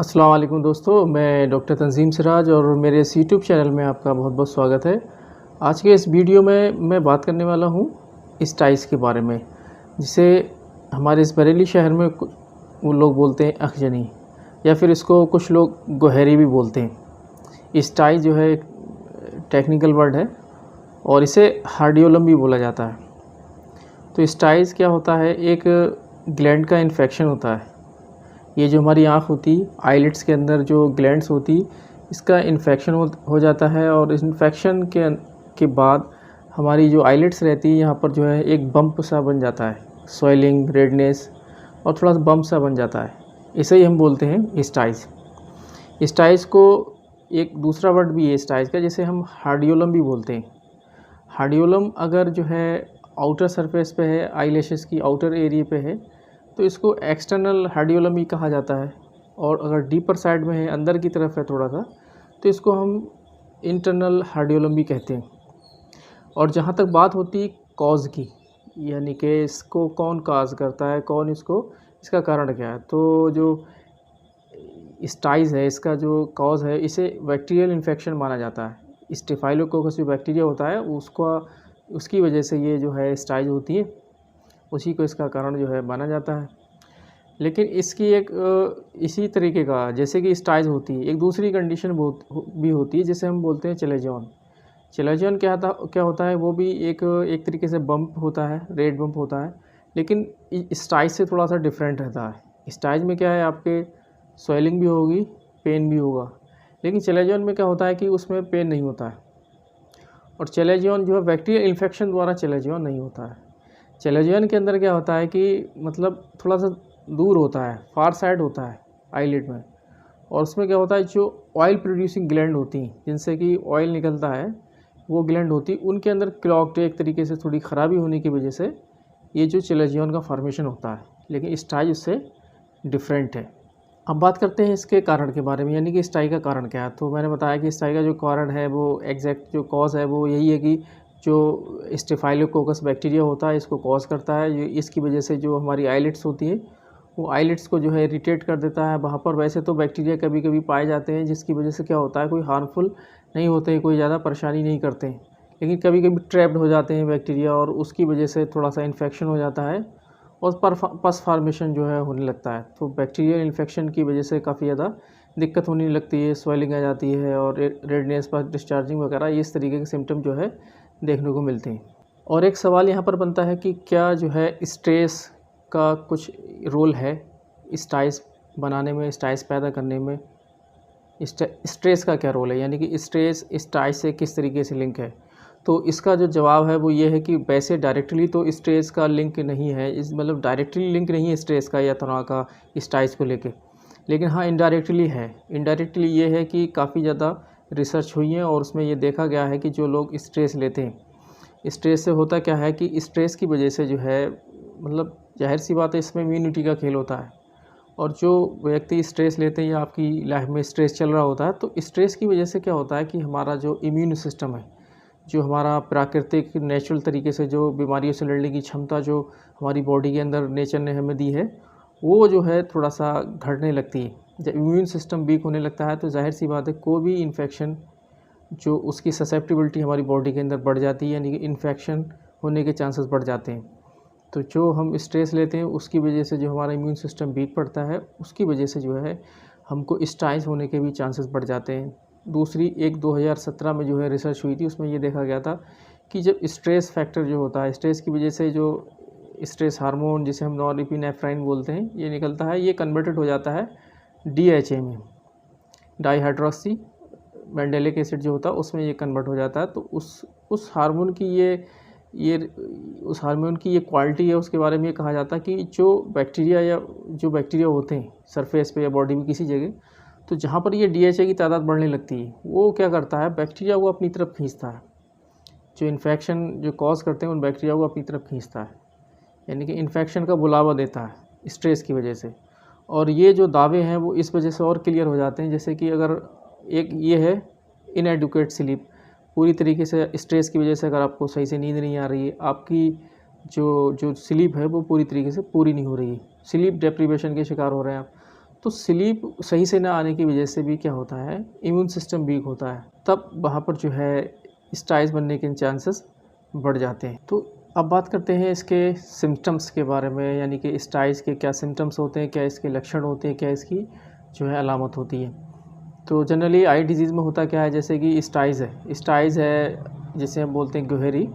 अस्सलाम वालेकुम दोस्तों, मैं डॉक्टर तंजीम सिराज और मेरे इस यूट्यूब चैनल में आपका बहुत बहुत स्वागत है। आज के इस वीडियो में मैं बात करने वाला हूँ स्टाइस के बारे में, जिसे हमारे इस बरेली शहर में वो लोग बोलते हैं अखजनी, या फिर इसको कुछ लोग गोहरी भी बोलते हैं। स्टाइस जो है एक टेक्निकल वर्ड है और इसे हार्डियोलम भी बोला जाता है। तो स्टाइस क्या होता है? एक ग्लैंड का इन्फेक्शन होता है। ये जो हमारी आँख होती, आईलिड्स के अंदर जो ग्लैंड्स होती, इसका इन्फेक्शन हो जाता है और इस इन्फेक्शन के बाद हमारी जो आईलिड्स रहती है, यहाँ पर जो है एक बम्प सा बन जाता है, स्वेलिंग, रेडनेस और थोड़ा सा बम्प सा बन जाता है। इसे ही हम बोलते हैं स्टाइस। स्टाइस को एक दूसरा वर्ड भी है स्टाइस का, जिसे हम हार्डियोलम भी बोलते हैं। हार्डियोलम अगर जो है आउटर सरफेस पे है, आईलैशेस की आउटर एरिया पे है, तो इसको एक्सटर्नल हार्डियोलम ही कहा जाता है। और अगर डीपर साइड में है, अंदर की तरफ है थोड़ा सा, तो इसको हम इंटरनल हार्डियोलम भी कहते हैं। और जहाँ तक बात होती कॉज की, यानी कि इसको कौन काज करता है, कौन इसका कारण क्या है, तो जो स्टाइस है, इसका जो कॉज है, इसे बैक्टीरियल इन्फेक्शन माना जाता है। स्टेफाइलोकोकस जो बैक्टीरिया होता है उसकी वजह से ये जो है स्टाइस होती है, उसी को इसका कारण जो है माना जाता है। लेकिन इसकी एक इसी तरीके का, जैसे कि स्टाइस होती है, एक दूसरी कंडीशन भी होती है, जिसे हम बोलते हैं चेलेजॉन। चेलेजॉन क्या होता है? वो भी एक तरीके से बम्प होता है, रेड बम्प होता है, लेकिन स्टाइस से थोड़ा सा डिफरेंट रहता है। स्टाइस में क्या है, आपके स्वेलिंग भी होगी, पेन भी होगा, लेकिन चेलेजॉन में क्या होता है कि उसमें पेन नहीं होता है। और चेलेजॉन जो है बैक्टीरियल इन्फेक्शन द्वारा चेलेजॉन नहीं होता है। चेलेजॉन के अंदर क्या होता है कि मतलब थोड़ा सा दूर होता है, फार साइड होता है आईलिड में, और उसमें क्या होता है, जो ऑयल प्रोड्यूसिंग ग्लैंड होती हैं, जिनसे कि ऑयल निकलता है, वो ग्लैंड होती, उनके अंदर क्लॉग्ड, एक तरीके से थोड़ी ख़राबी होने की वजह से ये जो चेलेजॉन का फॉर्मेशन होता है। लेकिन स्टाइस उससे डिफरेंट है। अब बात करते हैं इसके कारण के बारे में, यानी कि स्टाई का कारण क्या है। तो मैंने बताया कि स्टाई का जो कारण है, वो एग्जैक्ट जो कॉज है वो यही है कि जो स्टेफाइलोकोकस बैक्टीरिया होता है, इसको कॉज करता है। ये इसकी वजह से जो हमारी आईलिड्स होती है, वो आईलिड्स को जो है इरिटेट कर देता है। वहाँ पर वैसे तो बैक्टीरिया कभी कभी पाए जाते हैं, जिसकी वजह से क्या होता है, कोई हार्मफुल नहीं होते, कोई ज़्यादा परेशानी नहीं करते हैं, लेकिन कभी कभी ट्रैप्ड हो जाते हैं बैक्टीरिया, और उसकी वजह से थोड़ा सा इन्फेक्शन हो जाता है और पस फार्मेशन जो है होने लगता है। तो बैक्टीरियल इन्फेक्शन की वजह से काफ़ी ज़्यादा दिक्कत होने लगती है, स्वेलिंग आ जाती है और रेडनेस पर डिस्चार्जिंग वगैरह, इस तरीके के सिम्टम जो है देखने को मिलते हैं। और एक सवाल यहाँ पर बनता है कि क्या जो है स्ट्रेस का कुछ रोल है स्टाइस बनाने में, स्टाइस पैदा करने में? स्ट्रेस का क्या रोल है, यानी कि स्ट्रेस स्टाइस से किस तरीके से लिंक है? तो इसका जो जवाब है वो ये है कि वैसे डायरेक्टली तो स्ट्रेस का लिंक नहीं है, इस मतलब डायरेक्टली लिंक नहीं है स्ट्रेस का या तनाव का स्टाइस को लेके, लेकिन हाँ इनडायरेक्टली है। इनडायरेक्टली ये है कि काफ़ी ज़्यादा रिसर्च हुई है और उसमें ये देखा गया है कि जो लोग स्ट्रेस लेते हैं, स्ट्रेस से होता क्या है कि स्ट्रेस की वजह से जो है, मतलब जाहिर सी बात है, इसमें इम्यूनिटी का खेल होता है। और जो व्यक्ति स्ट्रेस लेते हैं या आपकी लाइफ में स्ट्रेस चल रहा होता है, तो स्ट्रेस की वजह से क्या होता है कि हमारा जो इम्यून सिस्टम है, जो हमारा प्राकृतिक नेचुरल तरीके से जो बीमारियों से लड़ने की क्षमता जो हमारी बॉडी के अंदर नेचर ने हमें दी है, वो जो है थोड़ा सा घटने लगती है। जब इम्यून सिस्टम वीक होने लगता है, तो जाहिर सी बात है कोई भी इन्फेक्शन, जो उसकी ससेप्टिबिलिटी हमारी बॉडी के अंदर बढ़ जाती है, यानी कि इन्फेक्शन होने के चांसेस बढ़ जाते हैं। तो जो हम स्ट्रेस लेते हैं, उसकी वजह से जो हमारा इम्यून सिस्टम वीक पड़ता है, उसकी वजह से जो है हमको स्टाइस होने के भी चांसेस बढ़ जाते हैं। दूसरी एक 2017 में जो है रिसर्च हुई थी, उसमें ये देखा गया था कि जब स्ट्रेस फैक्टर जो होता है, स्ट्रेस की वजह से जो स्ट्रेस हार्मोन, जिसे हम नॉरएपिनेफ्राइन बोलते हैं, ये निकलता है, ये कन्वर्टेड हो जाता है DHA में, डाईहाइड्रोक्सी मेंडेलिक एसिड जो होता है, उसमें ये कन्वर्ट हो जाता है। तो उस हार्मोन की ये उस हार्मोन की ये क्वालिटी है, उसके बारे में ये कहा जाता है कि जो बैक्टीरिया होते हैं सरफेस पे या बॉडी में किसी जगह, तो जहाँ पर ये DHA की तादाद बढ़ने लगती है, वो क्या करता है, बैक्टीरिया को अपनी तरफ खींचता है। जो इन्फेक्शन जो कॉज करते हैं, उन बैक्टीरिया को अपनी तरफ खींचता है, यानी कि इन्फेक्शन का बुलावा देता है स्ट्रेस की वजह से। और ये जो दावे हैं वो इस वजह से और क्लियर हो जाते हैं, जैसे कि अगर एक ये है इनएडुकेट स्लीप, पूरी तरीके से स्ट्रेस की वजह से अगर आपको सही से नींद नहीं आ रही है, आपकी जो जो स्लीप है वो पूरी तरीके से पूरी नहीं हो रही है, स्लीप डेप्रीवेशन के शिकार हो रहे हैं आप, तो स्लीप सही से ना आने की वजह से भी क्या होता है, इम्यून सिस्टम वीक होता है, तब वहाँ पर जो है स्टाइस बनने के चांसेस बढ़ जाते हैं। तो अब बात करते हैं इसके सिम्टम्स के बारे में, यानी कि स्टाइस के क्या सिम्टम्स होते हैं, क्या इसके लक्षण होते हैं, क्या इसकी जो है अलामत होती है। तो जनरली आई डिजीज़ में होता क्या है, जैसे कि स्टाइस है जिसे हम बोलते हैं गुहेरी।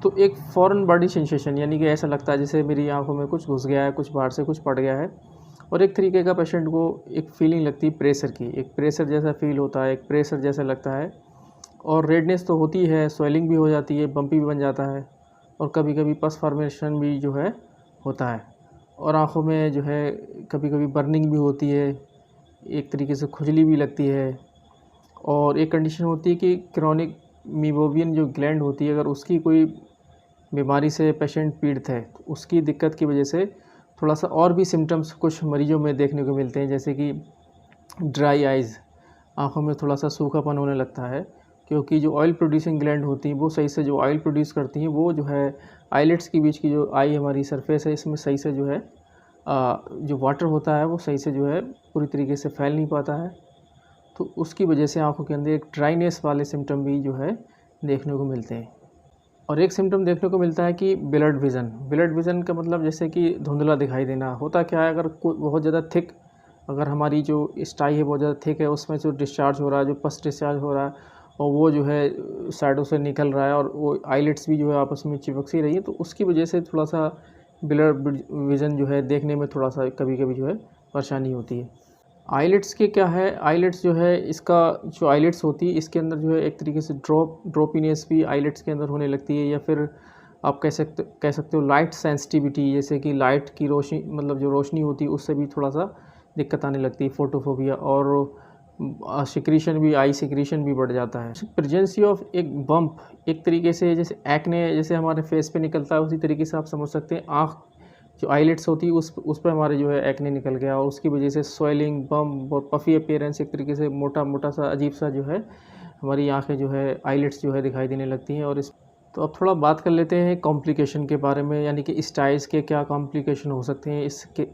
तो एक फ़ॉरेन बॉडी सेंसेशन, यानी कि ऐसा लगता है जैसे मेरी आंखों में कुछ घुस गया है, कुछ बाहर से कुछ पड़ गया है। और एक तरीके का पेशेंट को एक फीलिंग लगती है प्रेशर की, एक प्रेशर जैसा फील होता है, एक प्रेशर जैसा लगता है। और रेडनेस तो होती है, स्वेलिंग भी हो जाती है, बम्पी भी बन जाता है, और कभी कभी पस फॉर्मेशन भी जो है होता है। और आँखों में जो है कभी कभी बर्निंग भी होती है, एक तरीके से खुजली भी लगती है। और एक कंडीशन होती है कि क्रोनिक मीबोवियन जो ग्लैंड होती है, अगर उसकी कोई बीमारी से पेशेंट पीड़ित है तो उसकी दिक्कत की वजह से थोड़ा सा और भी सिम्टम्स कुछ मरीजों में देखने को मिलते हैं, जैसे कि ड्राई आइज़, आँखों में थोड़ा सा सूखापन होने लगता है, क्योंकि जो ऑयल प्रोड्यूसिंग ग्लैंड होती हैं वो सही से जो ऑयल प्रोड्यूस करती हैं वो जो है आईलिड्स के बीच की जो आई हमारी सरफेस है इसमें सही से जो है जो वाटर होता है वो सही से जो है पूरी तरीके से फैल नहीं पाता है। तो उसकी वजह से आँखों के अंदर एक ड्राइनेस वाले सिम्टम भी जो है देखने को मिलते हैं। और एक सिम्टम देखने को मिलता है कि ब्लड विज़न का मतलब जैसे कि धुंधला दिखाई देना। होता क्या है, अगर बहुत ज़्यादा थिक, अगर हमारी जो स्टाई है बहुत ज़्यादा थिक है, उसमें जो डिस्चार्ज हो रहा है, जो पस डिस्चार्ज हो रहा है और वो जो है साइडों से निकल रहा है और वो आईलिड्स भी जो है आपस में चिपक सी रही है, तो उसकी वजह से थोड़ा सा ब्लड विज़न जो है देखने में थोड़ा सा कभी कभी जो है परेशानी होती है। आईलिड्स के क्या है, आईलिड्स जो है इसका जो आईलिड्स होती है इसके अंदर जो है एक तरीके से ड्रॉपीनेस भी आईलिड्स के अंदर होने लगती है, या फिर आप कह सकते हो लाइट सेंसिटिविटी, जैसे कि लाइट की रोशनी मतलब जो रोशनी होती है उससे भी थोड़ा सा दिक्कत आने लगती है, फोटोफोबिया। और सिक्रीशन भी, आई सिक्रीशन भी बढ़ जाता है। प्रेजेंसी ऑफ एक बम्प, एक तरीके से जैसे एक्ने जैसे हमारे फेस पे निकलता है उसी तरीके से आप समझ सकते हैं आँख जो आईलिड्स होती है उस पर हमारे जो है एक्ने निकल गया, और उसकी वजह से स्वेलिंग, बम्प और पफ़ी अपीयरेंस, एक तरीके से मोटा मोटा सा अजीब सा जो है हमारी आँखें जो है आईलिड्स जो है दिखाई देने लगती हैं। और इस तो अब थोड़ा बात कर लेते हैं कॉम्प्लिकेशन के बारे में, यानी कि स्टाइस के क्या कॉम्प्लिकेशन हो सकते हैं,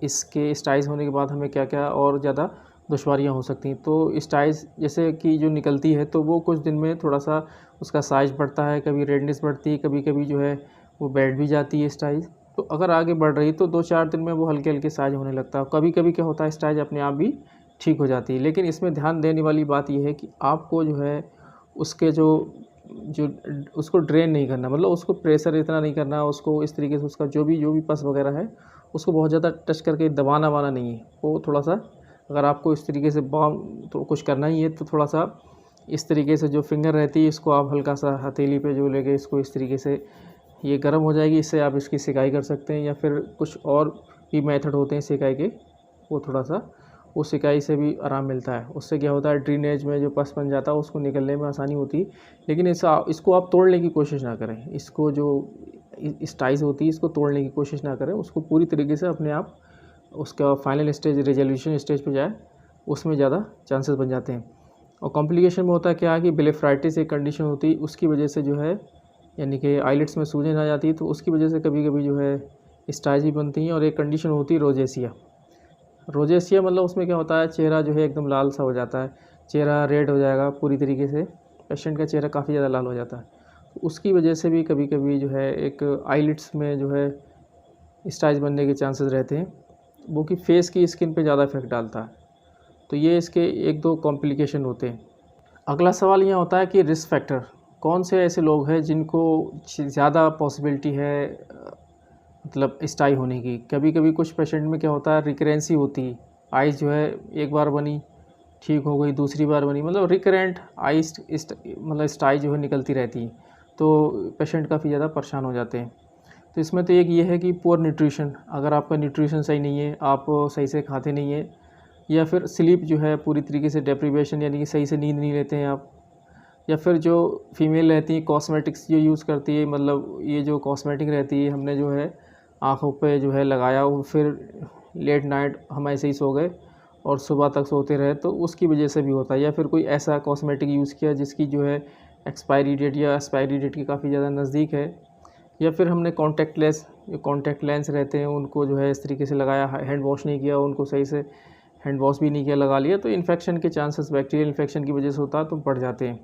इसके स्टाइस होने के बाद हमें क्या क्या और ज़्यादा दुश्वारियाँ हो सकती हैं। तो स्टाइस जैसे कि जो निकलती है तो वो कुछ दिन में थोड़ा सा उसका साइज़ बढ़ता है, कभी रेडनेस बढ़ती है, कभी कभी जो है वो बैठ भी जाती है स्टाइस। तो अगर आगे बढ़ रही तो 2-4 दिन में वो हल्के हल्के साइज होने लगता है। कभी कभी क्या होता है स्टाइज अपने आप भी ठीक हो जाती है। लेकिन इसमें ध्यान देने वाली बात यह है कि आपको जो है उसके जो जो उसको ड्रेन नहीं करना, मतलब उसको प्रेशर इतना नहीं करना, उसको इस तरीके से उसका जो भी पस वगैरह है उसको बहुत ज़्यादा टच करके दबाना वाना नहीं है। वो थोड़ा सा अगर आपको इस तरीके से बाम तो कुछ करना ही है तो थोड़ा सा इस तरीके से जो फिंगर रहती है इसको आप हल्का सा हथेली पे जो लेके इसको इस तरीके से ये गर्म हो जाएगी, इससे आप इसकी सिकाई कर सकते हैं। या फिर कुछ और भी मेथड होते हैं सिकाई के, वो थोड़ा सा उस सिकाई से भी आराम मिलता है। उससे क्या होता है ड्रेनेज में जो पस बन जाता है उसको निकलने में आसानी होती है। लेकिन इसको आप तोड़ने की कोशिश ना करें, इसको जो स्टाइस होती है इसको तोड़ने की कोशिश ना करें, उसको पूरी तरीके से अपने आप उसका फाइनल स्टेज रेजोल्यूशन स्टेज पे जाए, उसमें ज़्यादा चांसेस बन जाते हैं। और कॉम्प्लिकेशन में होता है क्या है कि ब्लेफराइटिस एक कंडीशन होती है, उसकी वजह से जो है यानी कि आईलिड्स में सूजन आ जाती है, तो उसकी वजह से कभी कभी जो है स्टाइज भी बनती हैं। और एक कंडीशन होती है रोजेसिया मतलब उसमें क्या होता है चेहरा जो है एकदम लाल सा हो जाता है, चेहरा रेड हो जाएगा पूरी तरीके से, पेशेंट का चेहरा काफ़ी ज़्यादा लाल हो जाता है। तो उसकी वजह से भी कभी कभी जो है एक आईलिड्स में जो है स्टाइज बनने के चांसेस रहते हैं, वो कि फेस की स्किन पे ज़्यादा इफेक्ट डालता है। तो ये इसके 1-2 कॉम्प्लिकेशन होते हैं। अगला सवाल यह होता है कि रिस्क फैक्टर, कौन से ऐसे लोग हैं जिनको ज़्यादा पॉसिबिलिटी है मतलब स्टाई होने की। कभी कभी कुछ पेशेंट में क्या होता है रिकरेंसी होती है, आइज़ जो है एक बार बनी ठीक हो गई, दूसरी बार बनी, मतलब रिकरेंट आइज मतलब स्टाई जो है निकलती रहती है, तो पेशेंट काफ़ी ज़्यादा परेशान हो जाते हैं। तो इसमें तो एक ये है कि पुअर न्यूट्रिशन, अगर आपका न्यूट्रिशन सही नहीं है, आप सही से खाते नहीं है, या फिर स्लीप जो है पूरी तरीके से डेप्रीवेशन यानी कि सही से नींद नहीं लेते हैं आप, या फिर जो फीमेल रहती है कॉस्मेटिक्स जो यूज़ करती है, मतलब ये जो कॉस्मेटिक रहती है हमने जो है आँखों पे जो है लगाया, वो फिर लेट नाइट हम ऐसे ही सो गए और सुबह तक सोते रहे, तो उसकी वजह से भी होता है। या फिर कोई ऐसा कॉस्मेटिक यूज़ किया जिसकी जो है एक्सपायरी डेट या एक्सपायरी डेट की काफ़ी ज़्यादा नज़दीक है, या फिर हमने कॉन्टैक्ट लेंस रहते हैं उनको जो है इस तरीके से लगाया, हैंड वॉश नहीं किया, उनको सही से हैंड वॉश भी नहीं किया, लगा लिया, तो इन्फेक्शन के चांसेस बैक्टीरियल इन्फेक्शन की वजह से होता है तो बढ़ जाते हैं।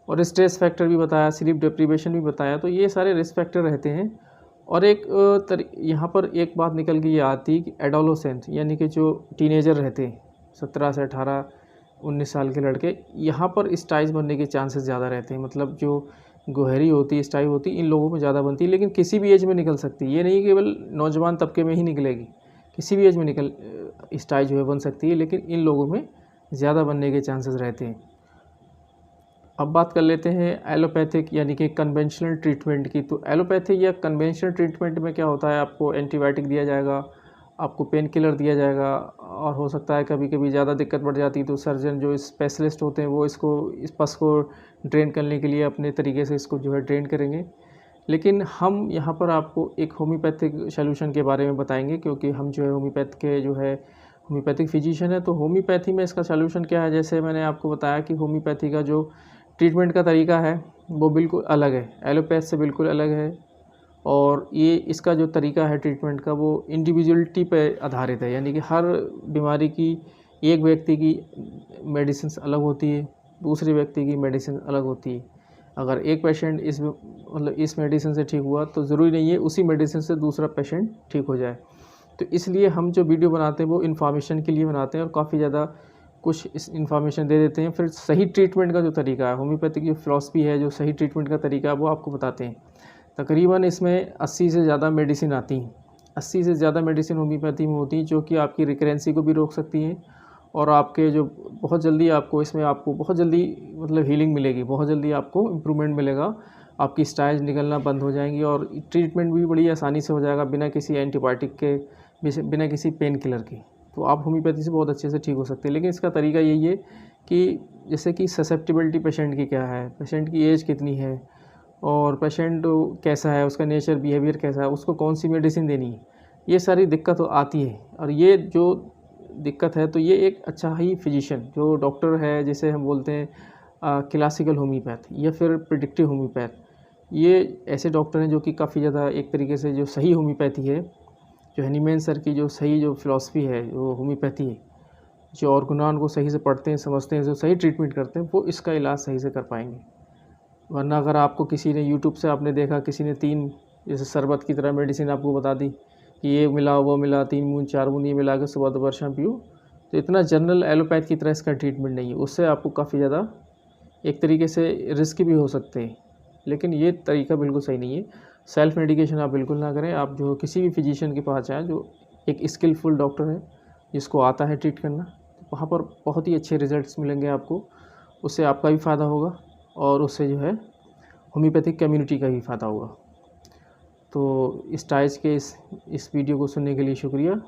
और स्ट्रेस फैक्टर भी बताया, स्लीप डिप्रीवेशन भी बताया, तो ये सारे रिस्क फैक्टर रहते हैं। और एक यहाँ पर एक बात निकल के ये आती कि एडोलेसेंट यानी कि जो टीनेजर रहते हैं 17 से 18-19 साल के लड़के, यहाँ पर स्टाइज बनने के चांसेस ज़्यादा रहते हैं। मतलब जो गोहरी होती है, स्टाई होती है, इन लोगों में ज़्यादा बनती है, लेकिन किसी भी एज में निकल सकती है। ये नहीं केवल नौजवान तबके में ही निकलेगी, किसी भी एज में स्टाई जो है बन सकती है, लेकिन इन लोगों में ज़्यादा बनने के चांसेस रहते हैं। अब बात कर लेते हैं एलोपैथिक यानी कि कन्वेंशनल ट्रीटमेंट की। तो एलोपैथिक या कन्वेंशनल ट्रीटमेंट में क्या होता है, आपको एंटीबायोटिक दिया जाएगा, आपको पेन किलर दिया जाएगा, और हो सकता है कभी कभी ज़्यादा दिक्कत बढ़ जाती है तो सर्जन जो स्पेशलिस्ट होते हैं वो इस पस को ड्रेन करने के लिए अपने तरीके से इसको जो है ड्रेन करेंगे। लेकिन हम यहाँ पर आपको एक होम्योपैथिक सॉल्यूशन के बारे में बताएंगे, क्योंकि हम जो है होम्योपैथिक फिजिशियन है। तो होम्योपैथी में इसका सॉल्यूशन क्या है, जैसे मैंने आपको बताया कि होम्योपैथी का जो ट्रीटमेंट का तरीका है वो बिल्कुल अलग है, एलोपैथ से बिल्कुल अलग है। और ये इसका जो तरीका है ट्रीटमेंट का वो इंडिविजुअलिटी पे आधारित है, यानी कि हर बीमारी की एक व्यक्ति की मेडिसिन अलग होती है, दूसरे व्यक्ति की मेडिसिन अलग होती है। अगर एक पेशेंट इस मेडिसिन से ठीक हुआ तो ज़रूरी नहीं है उसी मेडिसिन से दूसरा पेशेंट ठीक हो जाए। तो इसलिए हम जो वीडियो बनाते हैं वो इन्फॉर्मेशन के लिए बनाते हैं और काफ़ी ज़्यादा कुछ इस इन्फॉर्मेशन दे देते हैं। फिर सही ट्रीटमेंट का जो तरीका है, होम्योपैथिक जो फ़िलॉसफी है, जो सही ट्रीटमेंट का तरीका है वो आपको बताते हैं। तकरीबन इसमें 80 से ज़्यादा मेडिसिन आती हैं, 80 से ज़्यादा मेडिसिन होम्योपैथी में होती हैं, जो कि आपकी रिकरेंसी को भी रोक सकती हैं और आपके जो बहुत जल्दी आपको बहुत जल्दी मतलब हीलिंग मिलेगी, बहुत जल्दी आपको इम्प्रूवमेंट मिलेगा, आपकी स्टाइज निकलना बंद हो जाएंगी और ट्रीटमेंट भी बड़ी आसानी से हो जाएगा बिना किसी एंटीबायोटिक के, बिना किसी पेन किलर के। तो आप होम्योपैथी से बहुत अच्छे से ठीक हो सकते हैं। लेकिन इसका तरीका यही है कि जैसे कि ससेप्टिबिलिटी पेशेंट की क्या है, पेशेंट की एज कितनी है और पेशेंट कैसा है, उसका नेचर बिहेवियर कैसा है, उसको कौन सी मेडिसिन देनी है, ये सारी दिक्कत आती है। और ये जो दिक्कत है तो ये एक अच्छा ही फिजिशियन जो डॉक्टर है, जिसे हम बोलते हैं क्लासिकल होम्योपैथ या फिर प्रिडिक्टिव होम्योपैथ, ये ऐसे डॉक्टर हैं जो कि काफ़ी ज़्यादा एक तरीके से जो सही होम्योपैथी है, जो हनीमैन सर की जो सही जो फ़िलॉसफी है, जो होम्योपैथी है, जो ऑर्गेनान को सही से पढ़ते हैं, समझते हैं, जो सही ट्रीटमेंट करते हैं, वो इसका इलाज सही से कर पाएंगे। वरना अगर आपको किसी ने यूट्यूब से आपने देखा, किसी ने 3 जैसे शरबत की तरह मेडिसिन आपको बता दी कि ये मिला वो मिला, 3 बूंद 4 बूंद ये मिला के सुबह दोपहर शाम पियो, तो इतना जनरल एलोपैथ की तरह इसका ट्रीटमेंट नहीं है। उससे आपको काफ़ी ज़्यादा एक तरीके से रिस्क भी हो सकते हैं, लेकिन ये तरीका बिल्कुल सही नहीं है। सेल्फ मेडिकेशन आप बिल्कुल ना करें। आप जो किसी भी फिजिशियन के पास जाएँ जो एक स्किलफुल डॉक्टर है, जिसको आता है ट्रीट करना, तो वहाँ पर बहुत ही अच्छे रिजल्ट्स मिलेंगे आपको। उससे आपका भी फ़ायदा होगा और उससे जो है होम्योपैथिक कम्युनिटी का भी फ़ायदा होगा। तो इस टाइज के इस वीडियो को सुनने के लिए शुक्रिया।